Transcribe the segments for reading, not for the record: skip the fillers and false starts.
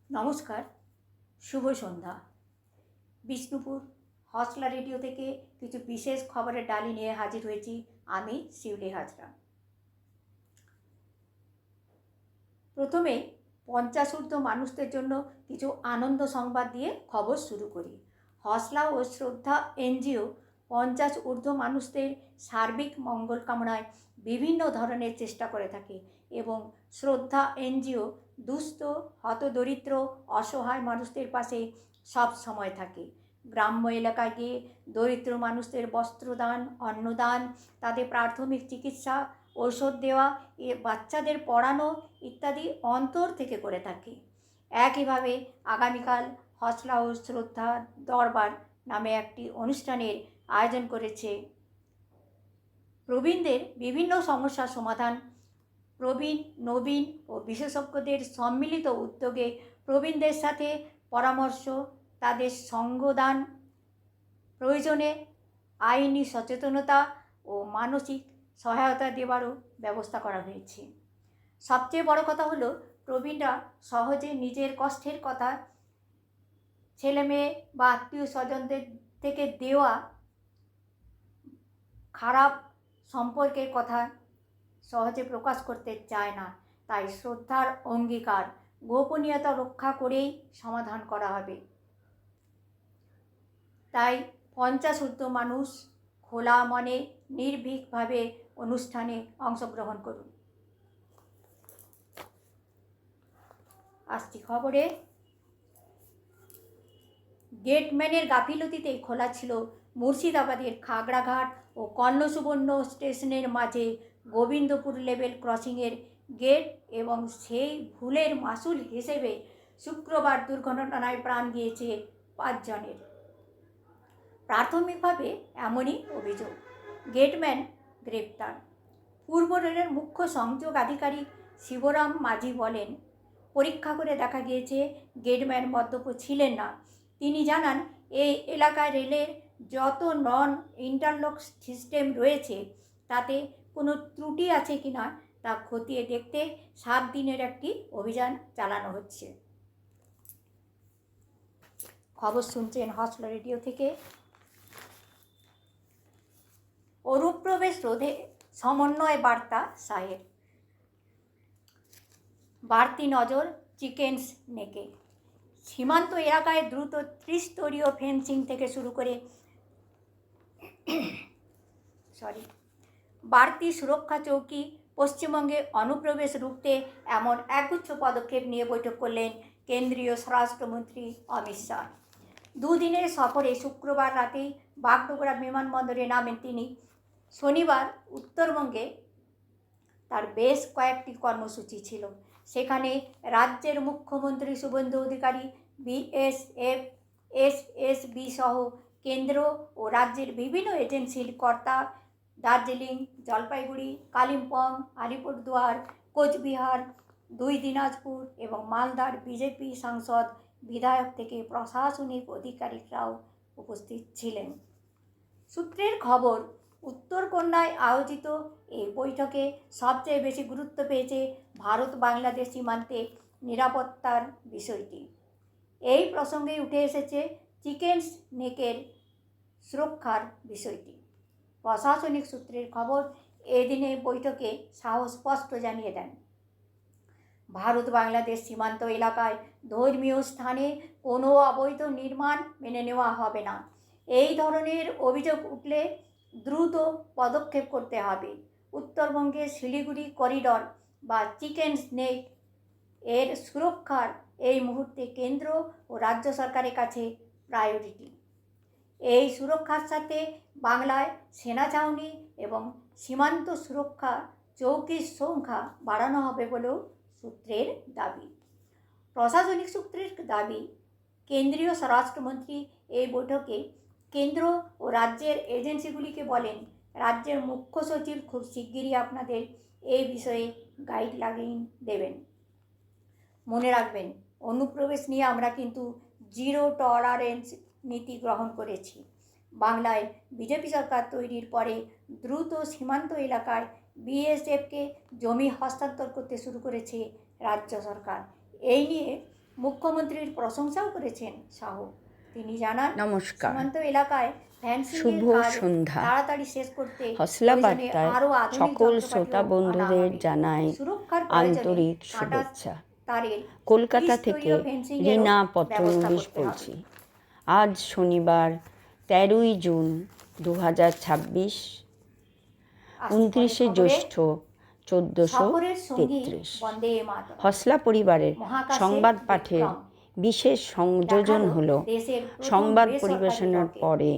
নমস্কার, শুভ সন্ধ্যা। বিষ্ণুপুর হসলা রেডিও থেকে কিছু বিশেষ খবরের ডালি নিয়ে হাজির হয়েছি আমি, শিউলি হাজরা। প্রথমে 50 ঊর্ধ্ব মানুষদের জন্য কিছু আনন্দ সংবাদ দিয়ে খবর শুরু করি। হসলা ও শ্রদ্ধা এনজিও 50 ঊর্ধ্ব মানুষদের সার্বিক মঙ্গল কামনায় বিভিন্ন ধরনের চেষ্টা করে থাকে এবং শ্রদ্ধা এনজিও দুস্থ, হতদরিদ্র, অসহায় মানুষদের পাশে সব সময় থাকে। গ্রাম্য এলাকায় গিয়ে দরিদ্র মানুষদের বস্ত্রদান, অন্নদান, তাদের প্রাথমিক চিকিৎসা, ঔষধ দেওয়া, বাচ্চাদের পড়ানো ইত্যাদি অন্তর থেকে করে থাকে। একইভাবে আগামীকাল হসলা ও শ্রদ্ধা দরবার নামে একটি অনুষ্ঠানের আয়োজন করেছে। প্রবীণদের বিভিন্ন সমস্যার সমাধান, প্রবীণ, নবীন ও বিশেষজ্ঞদের সম্মিলিত উদ্যোগে প্রবীণদের সাথে পরামর্শ, তাদের সঙ্গদান, প্রয়োজনে আইনি সচেতনতা ও মানসিক সহায়তা দেওয়ারও ব্যবস্থা করা হয়েছে। সবচেয়ে বড় কথা হলো, প্রবীণরা সহজে নিজের কষ্টের কথা ছেলে মেয়ে বা আত্মীয় স্বজনদের থেকে দেওয়া খারাপ সম্পর্কের কথা সহজে প্রকাশ করতে চায় না। তাই শ্রদ্ধার অঙ্গীকার, গোপনীয়তা রক্ষা করেই সমাধান করা হবে। তাই 50 ঊর্ধ্ব মানুষ খোলা মনে নির্ভীকভাবে অনুষ্ঠানে অংশগ্রহণ করুন। আসছি খবরে। গেটম্যানের গাফিলতিতে খোলা ছিল মুর্শিদাবাদের খাগড়াঘাট ও কর্ণসুবর্ণ স্টেশনের মাঝে গোবিন্দপুর লেভেল ক্রসিংয়ের গেট, এবং সেই ভুলের মাসুল হিসেবে শুক্রবার দুর্ঘটনায় প্রাণ গিয়েছে 5 জনের। প্রাথমিকভাবে এমনই অভিযোগ। গেটম্যান গ্রেপ্তার। পূর্ব রেলের মুখ্য সংযোগ আধিকারিক শিবরাম মাঝি বলেন, পরীক্ষা করে দেখা গিয়েছে গেটম্যান মদ্যপ ছিলেন না। তিনি জানান, এই এলাকায় রেলের যত নন ইন্টারলক সিস্টেম রয়েছে তাতে কোনো ত্রুটি আছে কিনা তা খতিয়ে দেখতে 7 দিনের একটি অভিযান চালানো হচ্ছে। খবর শুনছেন হসলা রেডিও থেকে। অনুপ্রবেশ রোধে সমন্বয় বার্তা শাহের। বাড়তি নজর চিকেন্স নেকে। সীমান্ত এলাকায় দ্রুত 30 স্তরীয় ফেন্সিং থেকে শুরু করে বাড়তি সুরক্ষা চৌকি, পশ্চিমবঙ্গে অনুপ্রবেশ রুখতে এমন একগুচ্ছ পদক্ষেপ নিয়ে বৈঠক করলেন কেন্দ্রীয় স্বরাষ্ট্রমন্ত্রী অমিত শাহ। 2 দিনের সফরে শুক্রবার রাতেই বাগডোগরা বিমানবন্দরে নামেন তিনি। শনিবার উত্তরবঙ্গে তার বেশ কয়েকটি কর্মসূচি ছিল। সেখানে রাজ্যের মুখ্যমন্ত্রী শুভেন্দু অধিকারী, বিএসএফ, এসএসবি সহ কেন্দ্র ও রাজ্যের বিভিন্ন এজেন্সির কর্তা দার্জিলিং, জলপাইগুড়ি, কালিম্পং, আলিপুরদুয়ার, কোচবিহার, 2 দিনাজপুর এবং মালদার বিজেপি সাংসদ, বিধায়ক থেকে প্রশাসনিক আধিকারিকরাও উপস্থিত ছিলেন। সূত্রের খবর, উত্তরকন্যায় আয়োজিত এই বৈঠকে সবচেয়ে বেশি গুরুত্ব পেয়েছে ভারত বাংলাদেশ সীমান্তে নিরাপত্তার বিষয়টি। এই প্রসঙ্গে উঠে এসেছে চিকেন্স নেকের সুরক্ষার বিষয়টি। প্রশাসনিক সূত্রের খবর, এদিনে বৈঠকে শাহ স্পষ্ট জানিয়ে দেন, ভারত বাংলাদেশ সীমান্ত এলাকায় ধর্মীয় স্থানে কোনো অবৈধ নির্মাণ মেনে নেওয়া হবে না। এই ধরনের অভিযোগ উঠলে দ্রুত পদক্ষেপ করতে হবে। উত্তরবঙ্গের শিলিগুড়ি করিডর বা চিকেন্স নেক এর সুরক্ষার এই মুহূর্তে কেন্দ্র ও রাজ্য সরকারের কাছে প্রায়োরিটি। এই সুরক্ষার সাথে বাংলায় সেনা ছাউনি এবং সীমান্ত সুরক্ষা চৌকির সংখ্যা বাড়ানো হবে বলেও সূত্রের দাবি। প্রশাসনিক সূত্রের দাবি, কেন্দ্রীয় স্বরাষ্ট্রমন্ত্রী এই বৈঠকে কেন্দ্র ও রাজ্যের এজেন্সিগুলিকে বলেন, রাজ্যের মুখ্য সচিব খুব শিগগিরই আপনাদের এই বিষয়ে গাইডলাইন দেবেন। মনে রাখবেন, অনুপ্রবেশ নিয়ে আমরা কিন্তু 0 টলারেন্স নীতি গ্রহণ করেছি। বাংলায় বিজেপি সরকার তৈরির পরে দ্রুত সীমান্ত এলাকায় বিএসএফকে জমি হস্তান্তর করতে শুরু করেছে রাজ্য সরকার। এই নিয়ে মুখ্যমন্ত্রীর প্রশংসাও করেছেন সাহু। তিনি জানান, নমস্কার, সীমান্ত এলাকায় ফ্যান্সিংয়ের শুভ কাজ সন্ধ্যা। তাড়াতাড়ি শেষ করতে হসলা প্রয়োজনে বার্তায় আরও আধুনিক সকল যন্ত্রপাতিও শ্রোতা আনা বন্ধুদের হবে। জানাই সুরক্ষার প্রয়োজনে আন্তরিক কাঁটা শুভেচ্ছা। তারের কলকাতা থেকে ত্রিস্তরীয় ফেন্সিংয়েরও রীনা ব্যবস্থা পত্রনিবেশ করতে বলছি। হবে। আজ শনিবার 13ই জুন 2026, আসছে পরের 29শে খবরে, জ্যৈষ্ঠ সফরের সঙ্গী 1433। বন্দে মাতরম। হসলা পরিবারের মহাকাশে সংবাদ পাঠের বিক্রম। বিশেষ সংযোজন দেখালো হলো দেশের প্রথম সংবাদ বেসরকারি পরিবেশনের রকেট। পরে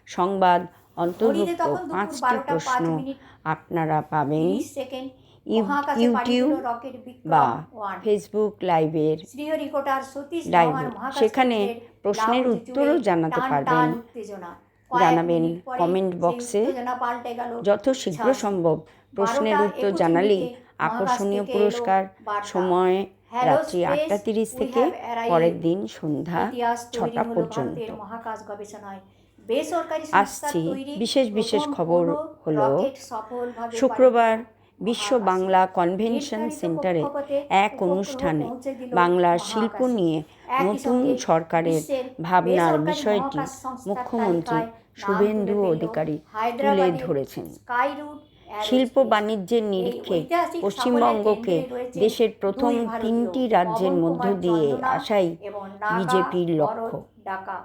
সংবাদ ঘড়িতে অন্তর্ভুক্ত তখন দুপুর 5টি 12টা প্রশ্ন 5 মিনিট আপনারা পাবেন 30 সেকেন্ড। মহাকাশে পাড়ি ইউটিউব দিল রকেট বা বিক্রম 1। ফেসবুক লাইভের শ্রীহরিকোটার সতীশ লাইভে। ধাওয়ান মহাকাশ সেখানে কেন্দ্রের প্রশ্নের লাউড উত্তরও জুড়ে জানাতে টান পারবেন। টান উত্তেজনা। কয়েক জানাবেন মিনিট পরে কমেন্ট সেই বক্সে। উত্তেজনা পাল্টে গেল যত শীঘ্র উচ্ছ্বাসে। সম্ভব প্রশ্নের 12টা উত্তর 21 জানালেই মিনিটে আকর্ষণীয় মহাকাশ থেকে পুরস্কার। এলো বার্তা, সময় হ্যালো রাত্রি স্পেস, 8:30 উই থেকে হ্যাভ অ্যারাইভড। পরের দিন সন্ধ্যা ইতিহাস তৈরি 6টা হলো পর্যন্ত। ভারতের মহাকাশ গবেষণায়। বেসরকারি সংস্থার আসছি তৈরি বিশেষ প্রথম খবর কোনো হলো, রকেট সফলভাবে শুক্রবার পাড়ি দিল বিশ্ব মহাকাশে। বাংলা কনভেনশন নির্ধারিত সেন্টারে কক্ষপথে এক উপগ্রহ অনুষ্ঠানে পৌঁছে দিল বাংলার মহাকাশে। শিল্প নিয়ে একই নতুন সঙ্গে সরকারের বিশ্বের ভাবনার বেসরকারি বিষয়টি মহাকাশ সংস্থার মুখ্যমন্ত্রী তালিকায় নাম শুভেন্দু তুলে দিল অধিকারী তুলে হায়দ্রাবাদের ধরেছেন। স্কাইরুট শিল্প অ্যারোস্পেস। বাণিজ্যের এই নিরিখে ঐতিহাসিক পশ্চিমবঙ্গকে সাফল্যের কেন্দ্রে রয়েছেন দেশের প্রথম দুই ভারতীয়, 3টি রাজ্যের পবন মধ্য কুমার দিয়ে চন্দনা আসাই এবং নাগা বিজেপির লক্ষ্য। ভরত ডাকা।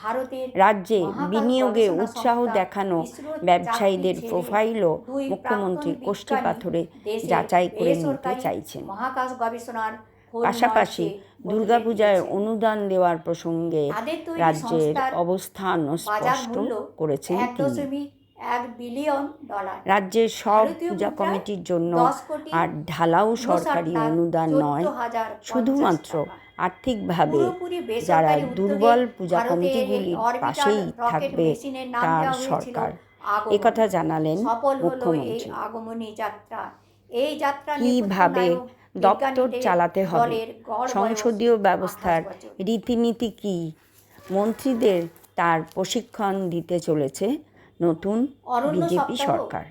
ভারতের রাজ্যে মহাকাশ বিনিয়োগে গবেষণা উৎসাহ সংস্থা দেখানো ইসরোর ব্যবসায়ীদের চাকরি ছেড়ে প্রোফাইলও দুই মুখ্যমন্ত্রী প্রাক্তন কোষ্ঠী বিজ্ঞানী পাথরে দেশের যাচাই করে নিতে বেসরকারি চাইছেন। মহাকাশ গবেষণার পাশাপাশি হলমার্কে দুর্গাপূজায় বদলে দিয়েছেন। অনুদান দেওয়ার প্রসঙ্গে তাদের তৈরি রাজ্যের সংস্থার অবস্থান বাজার স্পষ্ট মূল্য করেছেন তিনি। 1.1 বিলিয়ন ডলার। রাজ্যের সব ভারতীয় পূজা মুদ্রায় কমিটির জন্য 10 কোটি আর ঢালাও 59 সরকারি লাখ অনুদান নয়, 14,050 শুধুমাত্র টাকা। আর্থিকভাবে পুরোপুরি যারা বেসরকারি উদ্যোগে দুর্বল পূজা ভারতের এই কমিটিগুলির অরবিটাল পাশেই রকেট থাকবে মেশিনের নাম তার দেওয়া হয়েছিল সরকার, আগমনী। একথা জানালেন সফল হলো এই মুখ্যমন্ত্রী। আগমনী যাত্রা। এই যাত্রা কিভাবে নেপথ্য দপ্তর নায়ক চালাতে হবে, দলের গড় বয়স সংসদীয় ব্যবস্থার 28 বছর। রীতিনীতি কী, মন্ত্রীদের তার প্রশিক্ষণ দিতে চলেছে নতুন অরণ্য বিজেপি সপ্তাহ সরকার।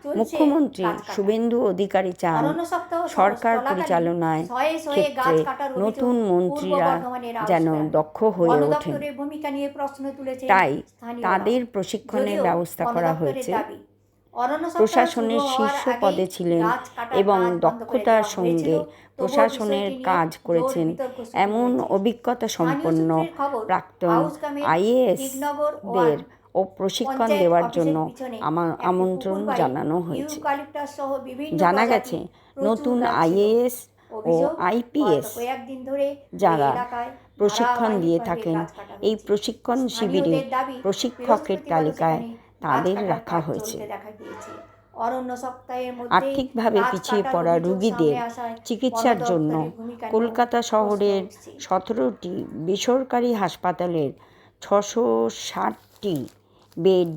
চলছে মুখ্যমন্ত্রী গাছ কাটা। শুভেন্দু অধিকারী চান অরণ্য সপ্তাহ সরকার চলাকালীন পরিচালনায় শয়ে শয়ে গাছ ক্ষেত্রে কাটার অভিযোগ নতুন পূর্ব মন্ত্রীরা বর্ধমানের যেন আউসগ্রামে। দক্ষ হয়ে বন ওঠেন, দপ্তরের ভূমিকা নিয়ে প্রশ্ন তুলেছে তাই স্থানীয়রা। তাদের প্রশিক্ষণের যদিও ব্যবস্থা বন করা দপ্তরের হয়েছে। দাবি, অরণ্য সপ্তাহ প্রশাসনের শুরু হওয়ার শীর্ষ আগেই পদে ছিলেন গাছ কাটার এবং কাজ বন্ধ করে দক্ষতার দেওয়া সঙ্গে হয়েছিল। তবুও প্রশাসনের বিষয়টি নিয়ে কাজ জোর করেছেন বিতর্ক শুরু এমন হয়েছে। অভিজ্ঞতা স্থানীয় সম্পন্ন সূত্রের খবর, প্রাক্তন আউসগ্রামের আইএএসদের টিকনগর 1 ও প্রশিক্ষণ পঞ্চায়েত দেওয়ার অফিসের জন্য পিছনে আমন্ত্রণ একটি পুকুর বাড়ি জানানো হয়েছে। ইউক্যালিপটাস সহ বিভিন্ন জানা প্রজাতির গেছে প্রচুর নতুন গাছ ছিল। আইএএস ও অভিযোগ, আইপিএস গত কয়েকদিন ধরে যারা এই এলাকায় প্রশিক্ষণ দিয়ে ধারাবাহিকভাবে থাকেন, গাছ কাটা এই হচ্ছে। প্রশিক্ষণ শিবিরে স্থানীয়দের দাবি, প্রশিক্ষকের বৃহস্পতিবারও তালিকায় সেখানে তাদের গাছ কাটার রাখা কাজ হয়েছে। চলতে দেখা গিয়েছে। অরণ্য সপ্তাহের মধ্যেই আর্থিকভাবে গাছ পিছিয়ে কাটার পড়া অভিযোগ রোগীদের সামনে আসায় চিকিৎসার বন জন্য দপ্তরের ভূমিকা নিয়েও কলকাতা প্রশ্ন শহরের উঠছে। 17টি বেসরকারি হাসপাতালের 660টি বেড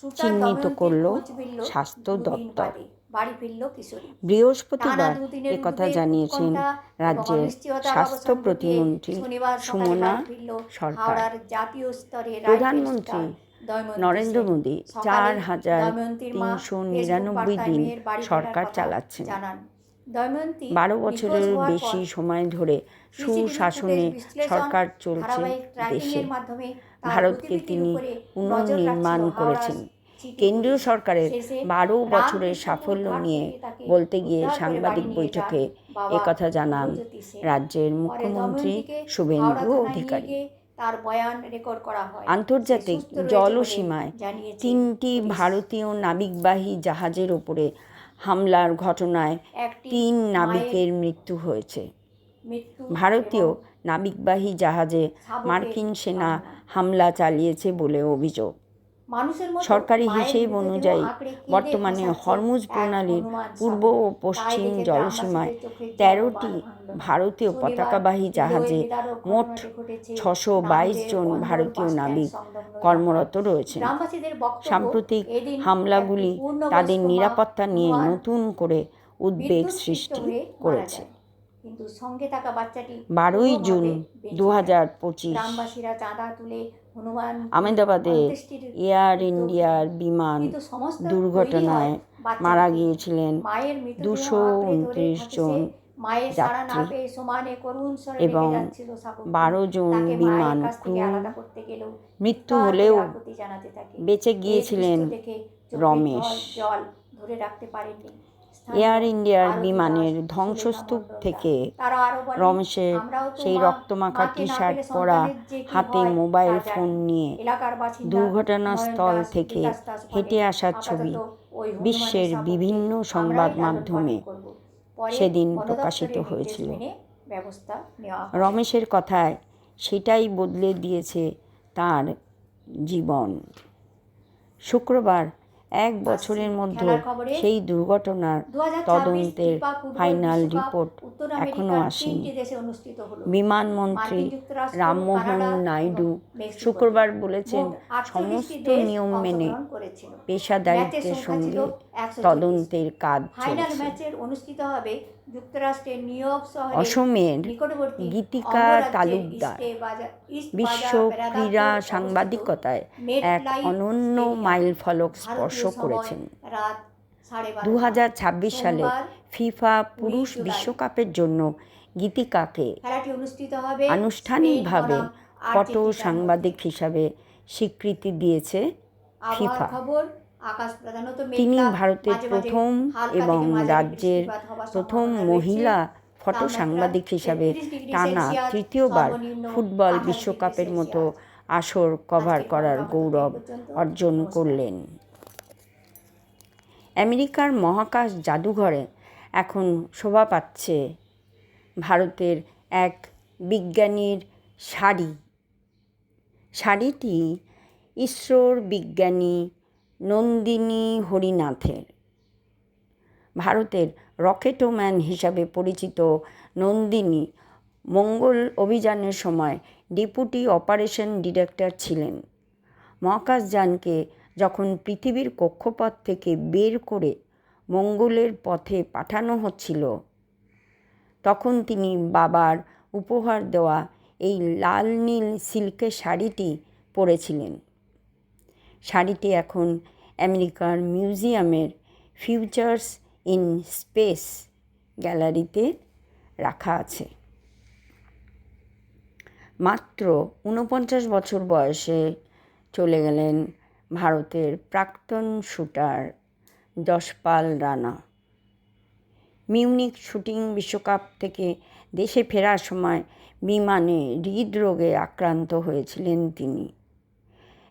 সুতার চিহ্নিত দময়ন্তীর করল খোঁজ মিলল স্বাস্থ্য 2 দিন দপ্তর। বাদে। বাড়ি ফিরল কিশোরী। টানা বৃহস্পতিবার 2 দিনের একথা উদ্বেগ, জানিয়েছেন উৎকণ্ঠা এবং রাজ্যের অনিশ্চয়তার স্বাস্থ্য অবসান ঘটিয়ে প্রতিমন্ত্রী শনিবার সকালে সুমনা বাড়ি ফিরল সরকার। হাওড়ার জাতীয় স্তরের প্রধানমন্ত্রী দময়ন্তী নরেন্দ্র সেন। মোদী সকালে দময়ন্তীর মা 4,399 ফেসবুক দিন বার্তায় মেয়ের বাড়ি ফেরার সরকার কথা চালাচ্ছেন। জানান। দময়ন্তী 12 নিখোঁজ বছরের হওয়ার বেশি পর সময় ধরে সিসিটিভি সুশাসনে ফুটেজ বিশ্লেষণ, সরকার চলছে ধারাবাহিক দেশে। ট্র্যাকিংয়ের মাধ্যমে তার ভারতকে গতিবিধির তিনি উপরে নজর পুনর্নির্মাণ রাখছিল করেছেন। হাওড়ার সিটি কেন্দ্রীয় পুলিশ। সরকারের শেষে 12 বছরের রামকৃষ্ণপুর সাফল্য ঘাট নিয়ে থেকে তাকে বলতে গিয়ে উদ্ধার করে সাংবাদিক বাড়ি নিয়ে যান বৈঠকে বাবা একথা জানান ধ্রুবজ্যোতি সেন। রাজ্যের পরে মুখ্যমন্ত্রী দময়ন্তীকে হাওড়া শুভেন্দু থানায় নিয়ে অধিকারী। গিয়ে তার বয়ান রেকর্ড করা হয়। আন্তর্জাতিক সে সুস্থ রয়েছে জলসীমায় বলে জানিয়েছে 3টি পুলিশ। ভারতীয় নাবিকবাহী জাহাজের ওপরে হামলার ঘটনায় একটি 3 মায়ের নাবিকের মৃত্যু হয়েছে। মৃত্যু ভারতীয় এবং নাবিকবাহী জাহাজে শাবকের মার্কিন সেনা কান্না। হামলা চালিয়েছে বলে অভিযোগ। মানুষের মতো সরকারি মায়ের হিসেব মৃতদেহ অনুযায়ী আঁকড়ে কেঁদে বর্তমানে ভাসাচ্ছে হরমুজ এক প্রণালীর হনুমান পূর্ব সাগর। ও তাই পশ্চিম দেখে জলসীমায় গ্রামবাসীদের চোখে জল 13টি ভাঙল। ভারতীয় শনিবার পতাকাবাহী জাহাজে হৃদয়বিদারক মোট ঘটনাটি ঘটেছে 622 নাগরের জন বন্দর ভারতীয় বাসস্ট্যান্ড নাবিক সংলগ্ন কর্মরত এলাকায়। রয়েছেন। গ্রামবাসীদের বক্তব্য, সাম্প্রতিক এদিন হামলাগুলি একটি পূর্ণবয়স্ক তাদের মা নিরাপত্তা নিয়ে হনুমান নতুন করে উদ্বেগ বিদ্যুৎস্পৃষ্ট সৃষ্টি হয়ে মারা করেছে। যায়। কিন্তু সঙ্গে থাকা বাচ্চাটি 12ই জুন কোনোভাবে বেঁচে যায়। 2025 গ্রামবাসীরা চাঁদা তুলে হনুমান আহমেদাবাদে অন্ত্যেষ্টির এয়ার উদ্যোগ ইন্ডিয়ার নেন। বিমান কিন্তু সমস্ত তৈরি হয় দুর্ঘটনায় বাচ্চাটিকে মারা নিয়ে। গিয়েছিলেন মায়ের মৃতদেহ আঁকড়ে ধরে 229 থাকে জন সে মায়ের সাড়া না যাত্রী পেয়ে সমানে করুণ স্বরে এবং ডেকে যাচ্ছিল শাবকটি। 12 জন তাকে মায়ের বিমান কাছ থেকে ক্রু আলাদা করতে গেলেও মৃত্যু চিৎকার করে হলেও আকুতি জানাতে থাকে। বেঁচে এই গিয়েছিলেন দৃশ্য দেখে চোখের রমেশ। জল ধরে রাখতে পারেননি এয়ার স্থানীয় ইন্ডিয়ার আরতি বিমানের দাস, সুলেখা ধ্বংসস্তূপ মণ্ডলরা। থেকে তারা আরও বলেন, রমেশের আমরাও তো সেই রক্তমাখা মাকে টি না শার্ট পেলে পরা, সন্তানের যে কি হাতে হয় মোবাইল তা ফোন জানি। নিয়ে এলাকার বাসিন্দা নয়ন দুর্ঘটনাস্থল দাস, থেকে বিকাশ দাস হেঁটে বলেন, আসার ছবি আপাতত ওই হনুমানের বিশ্বের শাবককে বিভিন্ন সংবাদ আমরাই লালন মাধ্যমে পালন করব। পরে সেদিন বন প্রকাশিত দপ্তরের নির্দেশ হয়েছিল। মেনে ব্যবস্থা নেওয়া হয়। রমেশের কথায় সেটাই বদলে দিয়েছে তার জীবন। শুক্রবার 1 বছরের মধ্যে খেলার খবরে সেই দুর্ঘটনার 2026 তদন্তের ফিফা ফুটবল ফাইনাল বিশ্বকাপ রিপোর্ট উত্তর এখনও আমেরিকার আসেনি। 3টি দেশে অনুষ্ঠিত হলো। বিমানমন্ত্রী মার্কিন যুক্তরাষ্ট্র, রামমোহন কানাডা নাইডু এবং মেক্সিকোতে। শুক্রবার বলেছেন, মোট 48টি সমস্ত দেশ নিয়ম মেনে অংশগ্রহণ করেছিল। ম্যাচের পেশাদারিত্বের সংখ্যা ছিল সঙ্গে 140। তদন্তের কাজ ফাইনাল চলছে। ম্যাচের অনুষ্ঠিত হবে যুক্তরাষ্ট্রের নিউ ইয়র্ক শহরে অসমের নিকটবর্তী গীতিকা অঙ্গরাজ্যের তালুকদার ইস্ট বিশ্ব বাজার ক্রীড়া প্যারাদাতে সাংবাদিকতায় মেট এক লাইফ অনন্য স্টেডিয়াম। মাইলফলক স্পর্শ ভারতীয় সময় করেছেন। রাত 12:30। 2026 সালে সোমবার ফিফা পুরুষ 20 জুলাই। বিশ্বকাপের জন্য গীতিকাকে খেলাটি অনুষ্ঠিত হবে আনুষ্ঠানিকভাবে স্পেন বনাম ফটো আর্জেন্টিনার সাংবাদিক হিসাবে স্বীকৃতি দিয়েছে আবহাওয়ার ফিফা। খবর, আকাশ প্রধানত তিনি মেঘলা, ভারতের মাঝে মাঝে প্রথম হালকা এবং থেকে মাঝারি রাজ্যের বৃষ্টিপাত হওয়ার প্রথম সম্ভাবনা রয়েছে। মহিলা ফটো তাপমাত্রা সাংবাদিক হিসাবে 33 ডিগ্রি টানা সেলসিয়াস, তৃতীয়বার সর্বনিম্ন ফুটবল 28 বিশ্বকাপের ডিগ্রি মতো সেলসিয়াস। আসর কভার আজকের করার খবর গৌরব এই পর্যন্ত। অর্জন নমস্কার। করলেন। আমেরিকার মহাকাশ জাদুঘরে এখন শোভা পাচ্ছে ভারতের এক বিজ্ঞানীর শাড়ি। শাড়িটি ইসরোর বিজ্ঞানী নন্দিনী হরিনাথের। ভারতের রকেটম্যান হিসাবে পরিচিত নন্দিনী মঙ্গল অভিযানের সময় ডেপুটি অপারেশন ডিরেক্টর ছিলেন। মহাকাশযানকে যখন পৃথিবীর কক্ষপথ থেকে বের করে মঙ্গলের পথে পাঠানো হচ্ছিল, তখন তিনি বাবার উপহার দেওয়া এই লাল নীল সিল্কের শাড়িটি পরেছিলেন। শাড়িটি এখন আমেরিকার মিউজিয়ামের ফিউচার্স ইন স্পেস গ্যালারিতে রাখা আছে। মাত্র 49 বছর বয়সে চলে গেলেন ভারতের প্রাক্তন shooter Yashpal Rana. Munich shooting বিশ্বকাপ থেকে দেশে ফেরার সময় বিমানে হৃদরোগে আক্রান্ত হয়েছিলেন তিনি।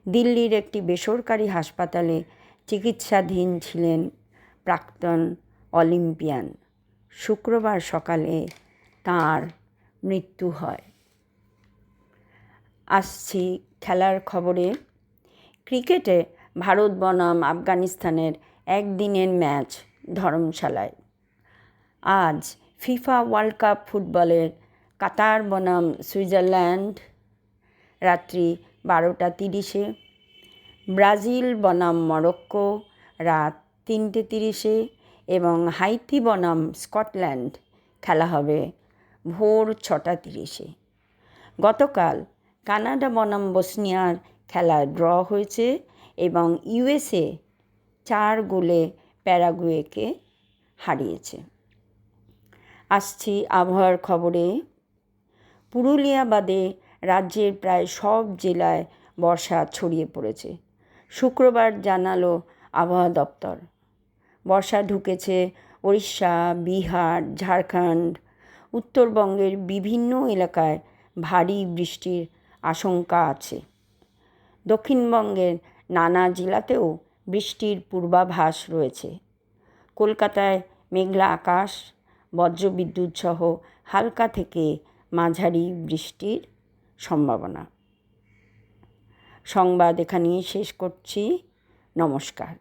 দিল্লির একটি বেসরকারি হাসপাতালে চিকিৎসাধীন ছিলেন প্রাক্তন অলিম্পিয়ান। শুক্রবার সকালে তাঁর মৃত্যু হয়। আসছি খেলার খবরে। ক্রিকেটে ভারত বনাম আফগানিস্তানের একদিনের ম্যাচ ধর্মশালায়। আজ ফিফা ওয়ার্ল্ড কাপ ফুটবলের কাতার বনাম সুইজারল্যান্ড রাত্রি 12:30, ব্রাজিল বনাম মরক্কো রাত 3:30 এবং হাইতি বনাম স্কটল্যান্ড খেলা হবে ভোর 6:30। গতকাল কানাডা বনাম বসনিয়ার খেলা ড্র হয়েছে এবং ইউএসএ 4 গোলে প্যারাগুয়েকে হারিয়েছে। আসছি আবহাওয়ার খবরে। পুরুলিয়া বাদে রাজ্যের প্রায় সব জেলায় বর্ষা ছড়িয়ে পড়েছে। শুক্রবার জানালো আবহাওয়া দপ্তর। বর্ষা ঢুকেছে ওড়িশা, বিহার, ঝাড়খণ্ড, উত্তরবঙ্গের বিভিন্ন এলাকায় ভারী বৃষ্টির আশঙ্কা আছে। দক্ষিণবঙ্গের নানা জেলাতেও বৃষ্টির পূর্বাভাস রয়েছে। কলকাতায় মেঘলা আকাশ, বজ্রবিদ্যুৎ সহ হালকা থেকে মাঝারি বৃষ্টির সম্ভাবনা। সংবাদ এখানেই শেষ করছি। নমস্কার।